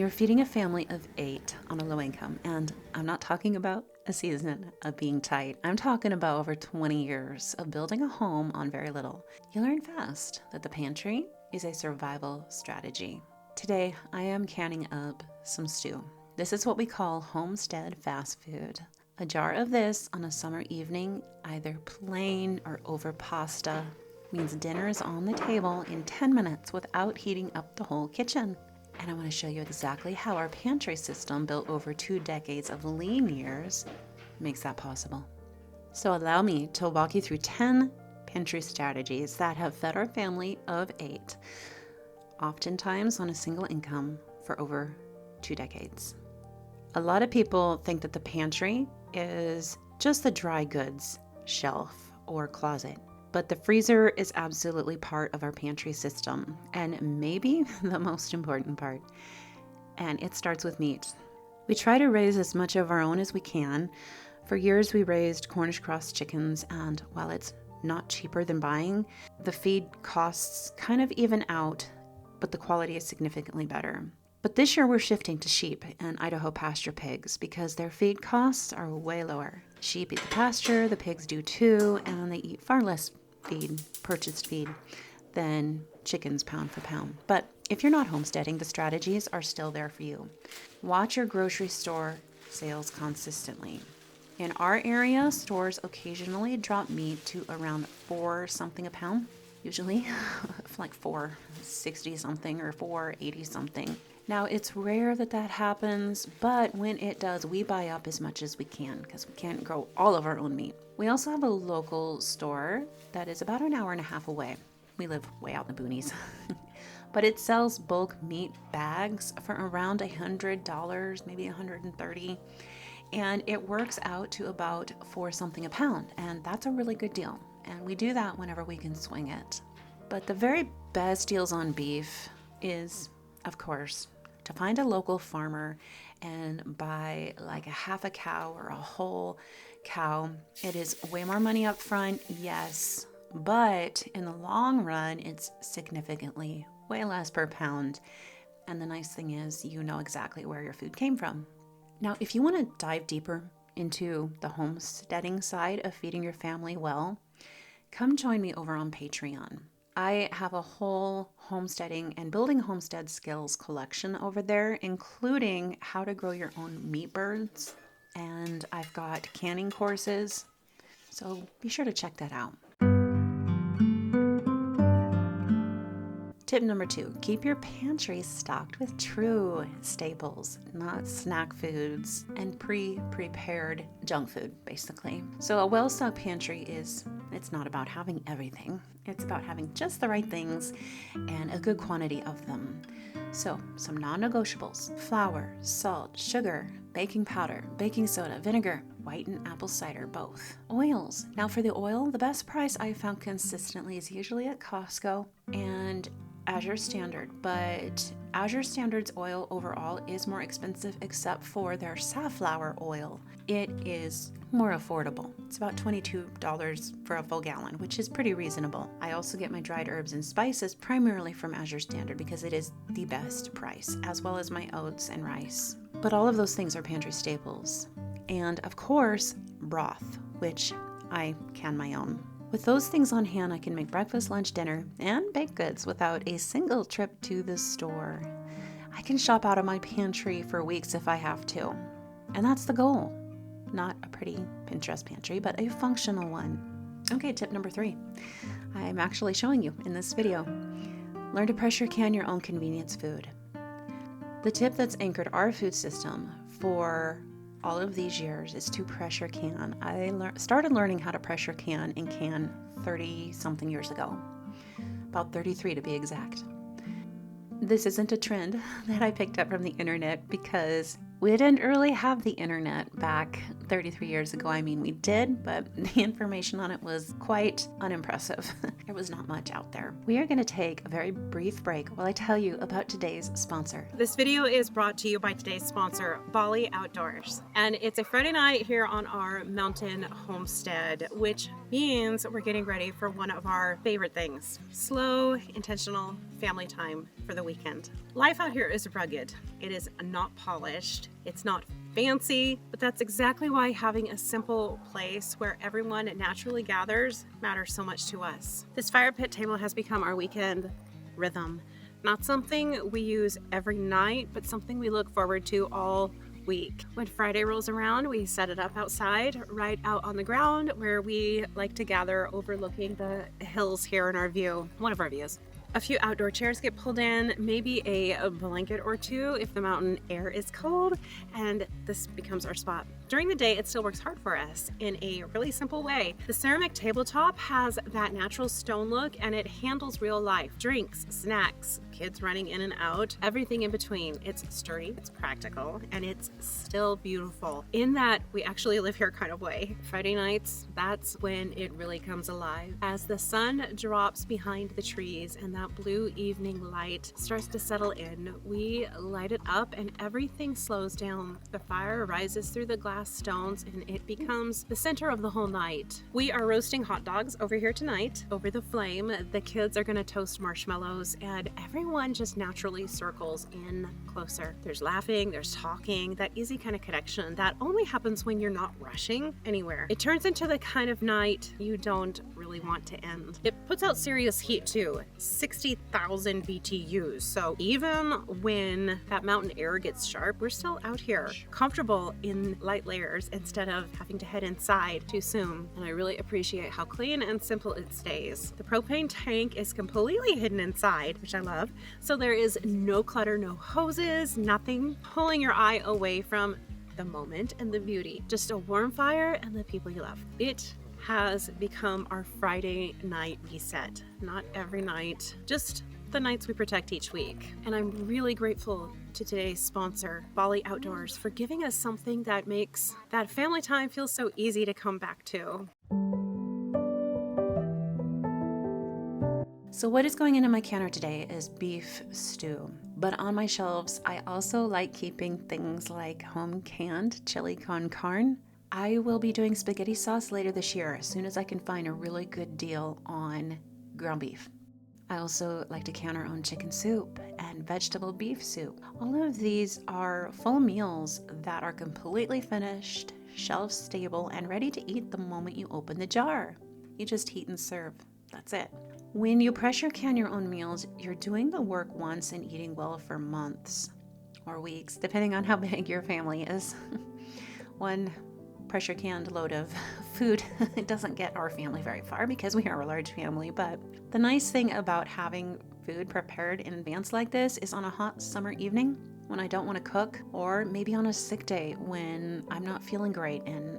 you're feeding a family of 8 on a low income, and I'm not talking about a season of being tight, I'm talking about over 20 years of building a home on very little, you learn fast that the pantry is a survival strategy. Today, I am canning up some stew. This is what we call homestead fast food. A jar of this on a summer evening, either plain or over pasta, means dinner is on the table in 10 minutes without heating up the whole kitchen. And I want to show you exactly how our pantry system, built over 2 decades of lean years, makes that possible. So allow me to walk you through 10 pantry strategies that have fed our family of 8, oftentimes on a single income, for over 2 decades. A lot of people think that the pantry is just the dry goods shelf or closet. But the freezer is absolutely part of our pantry system, and maybe the most important part. And it starts with meat. We try to raise as much of our own as we can. For years, we raised Cornish cross chickens, and while it's not cheaper than buying, the feed costs kind of even out, but the quality is significantly better. But this year, we're shifting to sheep and Idaho pasture pigs because their feed costs are way lower. Sheep eat the pasture, the pigs do too, and they eat far less purchased feed, than chickens pound for pound. But if you're not homesteading, the strategies are still there for you. Watch your grocery store sales consistently. In our area, stores occasionally drop meat to around $4 something a pound, usually like $4.60 something or $4.80 something. Now, it's rare that happens, but when it does, we buy up as much as we can because we can't grow all of our own meat. We also have a local store that is about an hour and a half away. We live way out in the boonies. But it sells bulk meat bags for around $100, maybe $130. And it works out to about $4 something a pound. And that's a really good deal. And we do that whenever we can swing it. But the very best deals on beef is, of course, to find a local farmer and buy like a half a cow or a whole cow. It is way more money up front, yes, but in the long run, it's significantly way less per pound. And the nice thing is, you know exactly where your food came from. Now, if you want to dive deeper into the homesteading side of feeding your family well, come join me over on Patreon. I have a whole homesteading and building homestead skills collection over there, including how to grow your own meat birds. And I've got canning courses. So be sure to check that out. Tip number 2, keep your pantry stocked with true staples, not snack foods and pre-prepared junk food, basically. So a well-stocked pantry it's not about having everything. It's about having just the right things and a good quantity of them. So some non-negotiables: flour, salt, sugar, baking powder, baking soda, vinegar, white and apple cider, both. Oils. Now for the oil, the best price I've found consistently is usually at Costco and Azure Standard, but Azure Standard's oil overall is more expensive except for their safflower oil. It is more affordable. It's about $22 for a full gallon, which is pretty reasonable. I also get my dried herbs and spices primarily from Azure Standard because it is the best price, as well as my oats and rice. But all of those things are pantry staples. And of course, broth, which I can my own. With those things on hand, I can make breakfast, lunch, dinner, and baked goods without a single trip to the store. I can shop out of my pantry for weeks if I have to. And that's the goal. Not a pretty Pinterest pantry, but a functional one. Okay, tip number 3. I'm actually showing you in this video. Learn to pressure can your own convenience food. The tip that's anchored our food system for all of these years is to pressure can. I started learning how to pressure can and can 30 something years ago, about 33 to be exact. This isn't a trend that I picked up from the internet because we didn't really have the internet back 33 years ago. I mean, we did, but the information on it was quite unimpressive. There was not much out there. We are going to take a very brief break while I tell you about today's sponsor. This video is brought to you by today's sponsor, Bali Outdoors. And it's a Friday night here on our mountain homestead, which means we're getting ready for one of our favorite things: slow, intentional family time for the weekend. Life out here is rugged. It is not polished. It's not fancy, but that's exactly why having a simple place where everyone naturally gathers matters so much to us. This fire pit table has become our weekend rhythm. Not something we use every night, but something we look forward to all week. When Friday rolls around, we set it up outside, right out on the ground where we like to gather overlooking the hills here in our view, one of our views. A few outdoor chairs get pulled in, maybe a blanket or two if the mountain air is cold, and this becomes our spot. During the day, it still works hard for us in a really simple way. The ceramic tabletop has that natural stone look, and it handles real life. Drinks, snacks, kids running in and out, everything in between. It's sturdy, it's practical, and it's still beautiful in that we actually live here kind of way. Friday nights, that's when it really comes alive. As the sun drops behind the trees and that blue evening light starts to settle in, we light it up and everything slows down. The fire rises through the glass stones and it becomes the center of the whole night. We are roasting hot dogs over here tonight over the flame. The kids are going to toast marshmallows and everyone just naturally circles in closer. There's laughing, there's talking, that easy kind of connection that only happens when you're not rushing anywhere. It turns into the kind of night you don't really want to end. It puts out serious heat too, 60,000 BTUs. So even when that mountain air gets sharp, we're still out here comfortable in light layers instead of having to head inside too soon. And I really appreciate how clean and simple it stays. The propane tank is completely hidden inside, which I love. So there is no clutter, no hoses, nothing pulling your eye away from the moment and the beauty. Just a warm fire and the people you love. It has become our Friday night reset. Not every night, just the nights we protect each week. And I'm really grateful to today's sponsor, Bali Outdoors, for giving us something that makes that family time feel so easy to come back to. So what is going into my canner today is beef stew. But on my shelves, I also like keeping things like home canned chili con carne. I will be doing spaghetti sauce later this year as soon as I can find a really good deal on ground beef. I also like to can our own chicken soup and vegetable beef soup. All of these are full meals that are completely finished, shelf stable, and ready to eat the moment you open the jar. You just heat and serve. That's it. When you pressure can your own meals, you're doing the work once and eating well for months or weeks, depending on how big your family is. One pressure canned load of food doesn't get our family very far because we are a large family, but the nice thing about having food prepared in advance like this is on a hot summer evening when I don't want to cook, or maybe on a sick day when I'm not feeling great and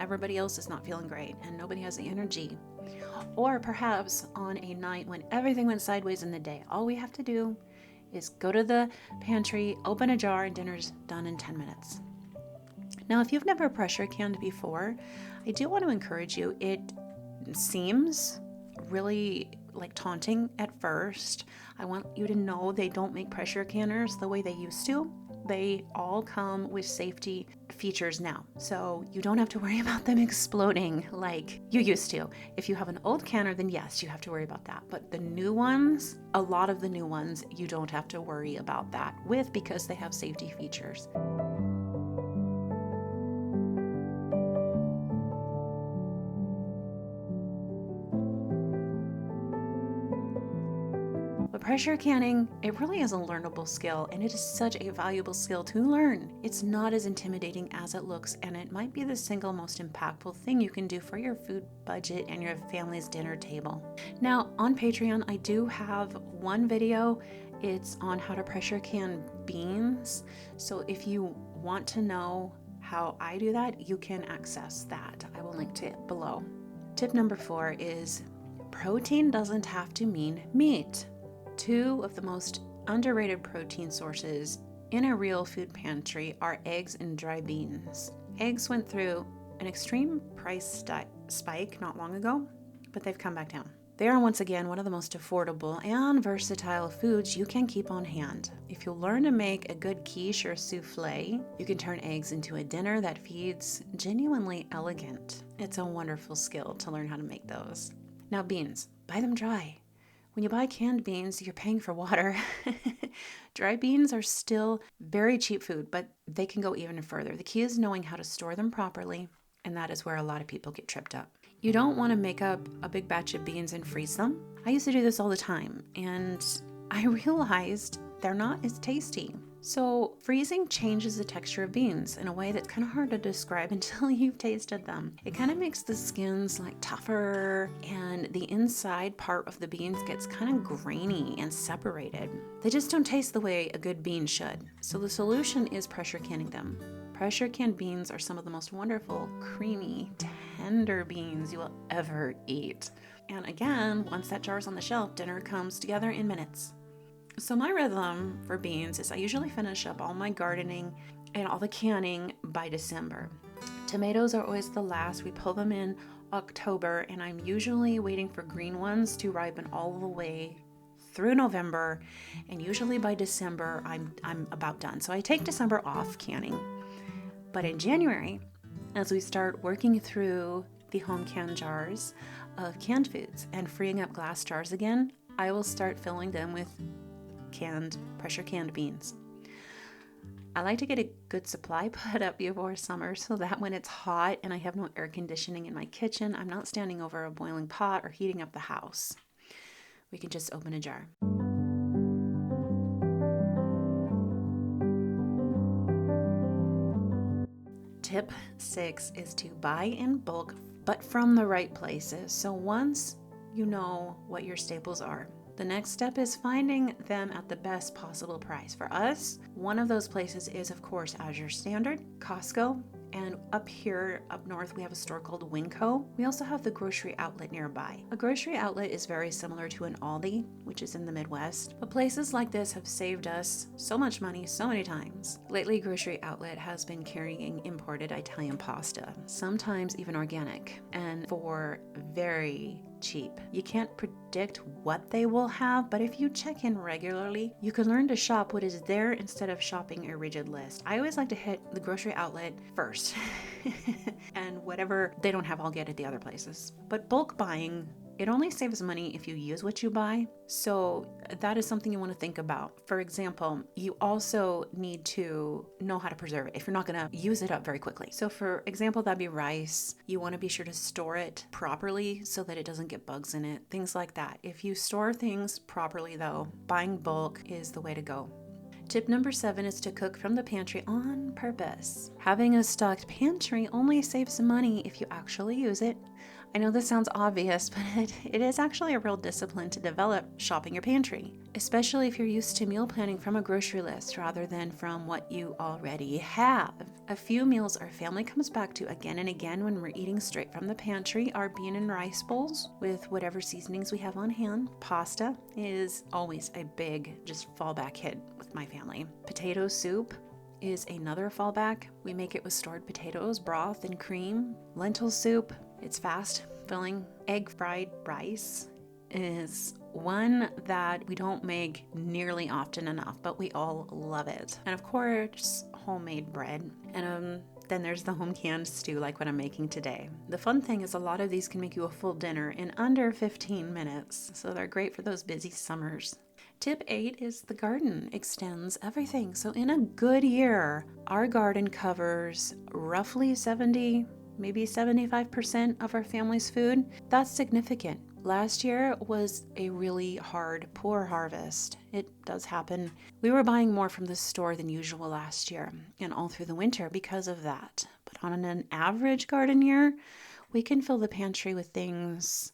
everybody else is not feeling great and nobody has the energy. Or perhaps on a night when everything went sideways in the day. All we have to do is go to the pantry, open a jar, and dinner's done in 10 minutes. Now, if you've never pressure canned before, I do want to encourage you. It seems really like taunting at first. I want you to know they don't make pressure canners the way they used to. They all come with safety features now, so you don't have to worry about them exploding like you used to. If you have an old canner, then yes, you have to worry about that. But the new ones, a lot of the new ones, you don't have to worry about that with because they have safety features. But pressure canning, it really is a learnable skill, and it is such a valuable skill to learn. It's not as intimidating as it looks, and it might be the single most impactful thing you can do for your food budget and your family's dinner table. Now, on Patreon, I do have one video. It's on how to pressure can beans. So if you want to know how I do that, you can access that. I will link to it below. Tip number 4 is protein doesn't have to mean meat. 2 of the most underrated protein sources in a real food pantry are eggs and dry beans. Eggs went through an extreme price spike not long ago, but they've come back down. They are once again one of the most affordable and versatile foods you can keep on hand. If you learn to make a good quiche or souffle, you can turn eggs into a dinner that feeds genuinely elegant. It's a wonderful skill to learn how to make those. Now beans, buy them dry. When you buy canned beans, you're paying for water. Dry beans are still very cheap food, but they can go even further. The key is knowing how to store them properly, and that is where a lot of people get tripped up. You don't want to make up a big batch of beans and freeze them. I used to do this all the time, and I realized they're not as tasty. So freezing changes the texture of beans in a way that's kind of hard to describe until you've tasted them. It kind of makes the skins like tougher, and the inside part of the beans gets kind of grainy and separated. They just don't taste the way a good bean should. So the solution is pressure canning them. Pressure canned beans are some of the most wonderful, creamy, tender beans you will ever eat. And again, once that jar's on the shelf, dinner comes together in minutes. So my rhythm for beans is I usually finish up all my gardening and all the canning by December. Tomatoes are always the last. We pull them in October, and I'm usually waiting for green ones to ripen all the way through November, and usually by December I'm about done. So I take December off canning. But in January, as we start working through the home canned jars of canned foods and freeing up glass jars again, I will start filling them with pressure canned beans. I like to get a good supply put up before summer so that when it's hot and I have no air conditioning in my kitchen, I'm not standing over a boiling pot or heating up the house. We can just open a jar. Tip 6 is to buy in bulk, but from the right places. So once you know what your staples are, the next step is finding them at the best possible price. For us, one of those places is, of course, Azure Standard, Costco, and up here, up north, we have a store called Winco. We also have the grocery outlet nearby. A grocery outlet is very similar to an Aldi, which is in the Midwest, but places like this have saved us so much money so many times. Lately, grocery outlet has been carrying imported Italian pasta, sometimes even organic, and for very cheap. You can't predict what they will have, but if you check in regularly, you can learn to shop what is there instead of shopping a rigid list. I always like to hit the grocery outlet first, and whatever they don't have, I'll get at the other places. But bulk buying, it only saves money if you use what you buy. So that is something you want to think about. For example, you also need to know how to preserve it if you're not going to use it up very quickly. So for example, that'd be rice. You want to be sure to store it properly so that it doesn't get bugs in it, things like that. If you store things properly though, buying bulk is the way to go. Tip number 7 is to cook from the pantry on purpose. Having a stocked pantry only saves money if you actually use it. I know this sounds obvious, but it is actually a real discipline to develop shopping your pantry, especially if you're used to meal planning from a grocery list rather than from what you already have. A few meals our family comes back to again and again when we're eating straight from the pantry are bean and rice bowls with whatever seasonings we have on hand. Pasta is always a big just fallback hit with my family. Potato soup is another fallback. We make it with stored potatoes, broth, and cream. Lentil soup, it's fast, filling. Egg fried rice is one that we don't make nearly often enough, but we all love it. And of course, homemade bread. And then there's the home canned stew like what I'm making today. The fun thing is a lot of these can make you a full dinner in under 15 minutes, so they're great for those busy summers. Tip 8 is the garden extends everything. So in a good year, our garden covers roughly 70, maybe 75% of our family's food. That's significant. Last year was a really hard, poor harvest. It does happen. We were buying more from the store than usual last year and all through the winter because of that. But on an average garden year, we can fill the pantry with things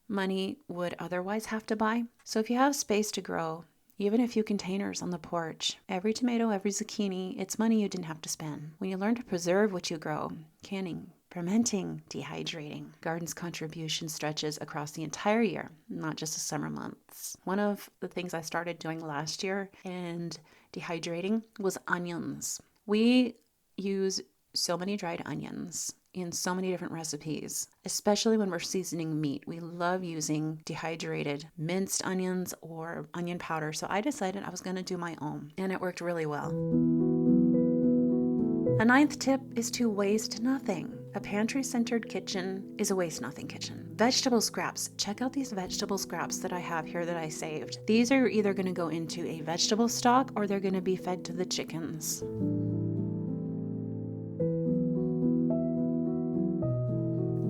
money would otherwise have to buy. So if you have space to grow, even a few containers on the porch, every tomato, every zucchini, it's money you didn't have to spend. When you learn to preserve what you grow, canning, fermenting, dehydrating, garden's contribution stretches across the entire year, not just the summer months. One of the things I started doing last year and dehydrating was onions. We use so many dried onions in so many different recipes, especially when we're seasoning meat. We love using dehydrated minced onions or onion powder. So I decided I was going to do my own, and it worked really well. A ninth tip is to waste nothing. A pantry-centered kitchen is a waste-nothing kitchen. Vegetable scraps. Check out these vegetable scraps that I have here that I saved. These are either going to go into a vegetable stock or they're going to be fed to the chickens.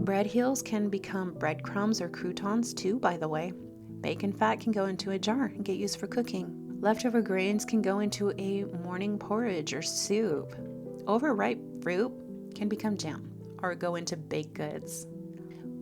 Bread heels can become breadcrumbs or croutons too, by the way. Bacon fat can go into a jar and get used for cooking. Leftover grains can go into a morning porridge or soup. Overripe fruit can become jam or go into baked goods.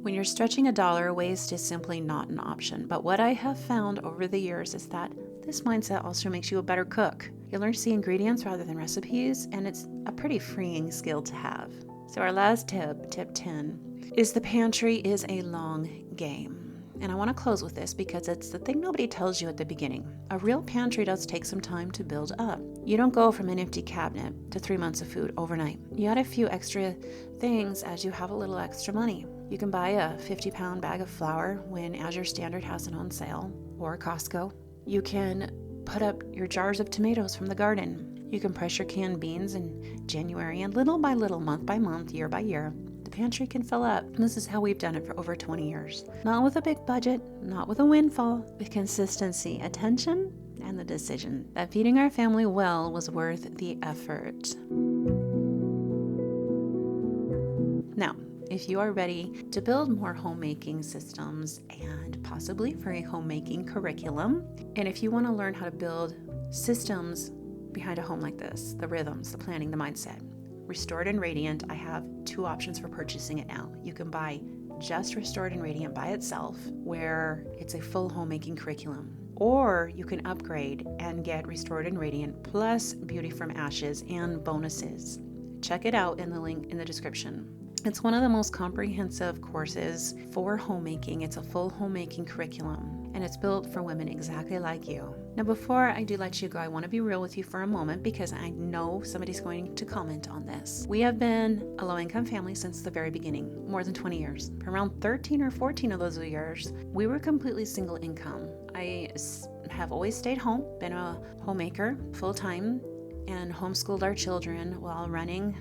When you're stretching $1, waste is simply not an option. But what I have found over the years is that this mindset also makes you a better cook. You learn to see ingredients rather than recipes, and it's a pretty freeing skill to have. So our last tip, tip 10, is the pantry is a long game. And I want to close with this because it's the thing nobody tells you at the beginning. A real pantry does take some time to build up. You don't go from an empty cabinet to 3 months of food overnight. You add a few extra things as you have a little extra money. You can buy a 50-pound bag of flour when As Your Standard has it on sale, or Costco. You can put up your jars of tomatoes from the garden. You can pressure can beans in January, and little by little, month by month, year by year, the pantry can fill up. And this is how we've done it for over 20 years. Not with a big budget, not with a windfall, with consistency, attention, and the decision that feeding our family well was worth the effort. Now, if you are ready to build more homemaking systems and possibly for a homemaking curriculum, and if you want to learn how to build systems behind a home like this, the rhythms, the planning, the mindset, Restored and Radiant, I have 2 options for purchasing it now. You can buy just Restored and Radiant by itself, where it's a full homemaking curriculum. Or you can upgrade and get Restored and Radiant plus Beauty from Ashes and bonuses. Check it out in the link in the description. It's one of the most comprehensive courses for homemaking. It's a full homemaking curriculum, and it's built for women exactly like you. Now, before I do let you go, I want to be real with you for a moment because I know somebody's going to comment on this. We have been a low-income family since the very beginning, more than 20 years. For around 13 or 14 of those years, we were completely single income. I have always stayed home, been a homemaker full-time, and homeschooled our children while running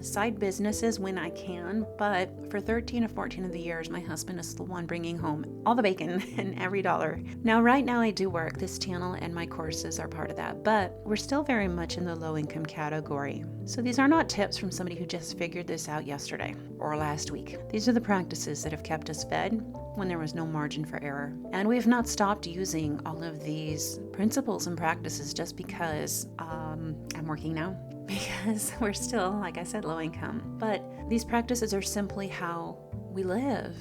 side businesses when I can. But for 13 or 14 of the years, my husband is the one bringing home all the bacon and every dollar. Now, right now I do work. This channel and my courses are part of that, but we're still very much in the low income category. So these are not tips from somebody who just figured this out yesterday or last week. These are the practices that have kept us fed when there was no margin for error. And we have not stopped using all of these principles and practices just because I'm working now, because we're still, like I said, low income. But these practices are simply how we live.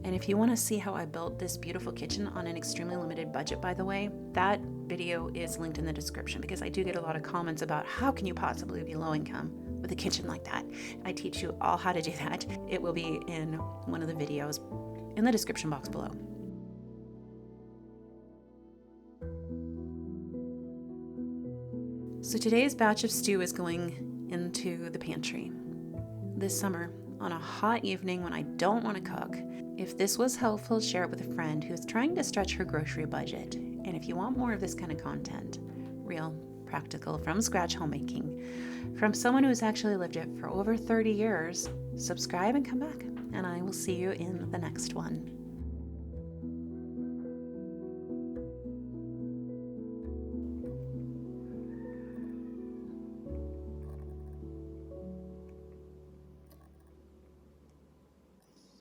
And if you want to see how I built this beautiful kitchen on an extremely limited budget, by the way, that video is linked in the description because I do get a lot of comments about how can you possibly be low income with a kitchen like that. I teach you all how to do that. It will be in one of the videos in the description box below. So today's batch of stew is going into the pantry. This summer, on a hot evening when I don't want to cook, if this was helpful, share it with a friend who's trying to stretch her grocery budget. And if you want more of this kind of content, real, practical, from scratch homemaking, from someone who's actually lived it for over 30 years, subscribe and come back. And I will see you in the next one.